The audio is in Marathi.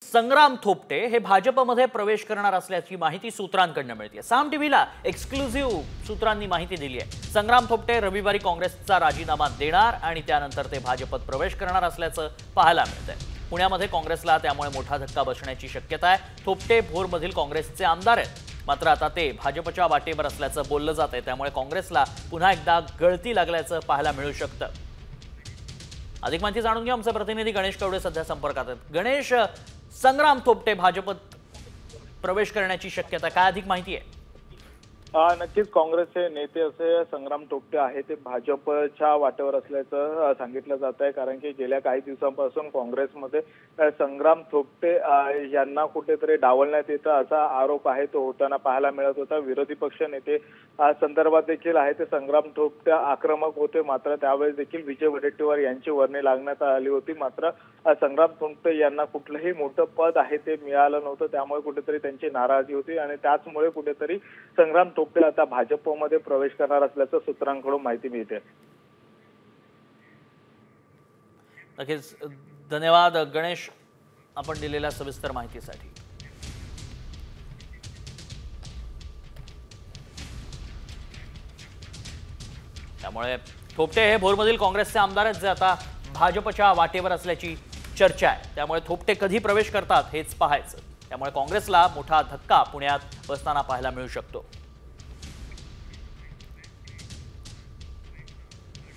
संग्राम थोपटे हे भाजपमध्ये प्रवेश करणार असल्याची माहिती सूत्रांकडून मिळते। साम टीव्हीला एक्सक्लुझिव्ह सूत्रांनी माहिती दिली आहे। संग्राम थोपटे रविवारी काँग्रेसचा राजीनामा देणार आणि त्यानंतर ते भाजपत प्रवेश करणार असल्याचं पाहायला मिळतंय। पुण्यामध्ये काँग्रेसला त्यामुळे मोठा धक्का बसण्याची शक्यता आहे। थोपटे भोरमधील काँग्रेसचे आमदार आहेत, मात्र आता ते भाजपच्या वाटेवर असल्याचं बोललं जातंय, त्यामुळे काँग्रेसला पुन्हा एकदा गळती लागल्याचं पाहायला मिळू शकतं। अधिक माहिती जाणून घेऊ, आमचे प्रतिनिधी गणेश कवडे सध्या संपर्कात आहेत। गणेश, संग्राम थोपटे भाजपत प्रवेश करण्याची शक्यता काय, अधिक माहिती आहे? नक्कीच काँग्रेसचे नेते असे संग्राम थोपटे आहे ते भाजपच्या वाटेवर असल्याचं सांगितलं जात आहे, कारण की गेल्या काही दिवसांपासून काँग्रेसमध्ये संग्राम थोपटे यांना कुठेतरी डावलण्यात येतं असा आरोप आहे तो होताना पाहायला मिळत होता। विरोधी पक्ष नेते संदर्भात देखील आहे ते संग्राम थोपटे आक्रमक होते, मात्र त्यावेळेस देखील विजय वडेट्टीवार यांची वर्णी लागण्यात आली होती। मात्र संग्राम थोपटे यांना कुठलंही मोठं पद आहे ते मिळालं नव्हतं, त्यामुळे कुठेतरी त्यांची नाराजी होती आणि त्याचमुळे कुठेतरी संग्राम थोपटे आता भाजपमध्ये प्रवेश करणार असल्याचं सूत्रांकडून माहिती मिळते। नक्कीच धन्यवाद गणेश, आपण दिलेल्या सविस्तर माहितीसाठी। त्यामुळे थोपटे हे भोरमधील काँग्रेसचे आमदार आहेत जे आता भाजपच्या वाटेवर असल्याची चर्चा आहे। त्यामुळे थोपटे कधी प्रवेश करतात हेच पाहायचं। त्यामुळे काँग्रेसला मोठा धक्का पुण्यात बसताना पाहायला मिळू शकतो।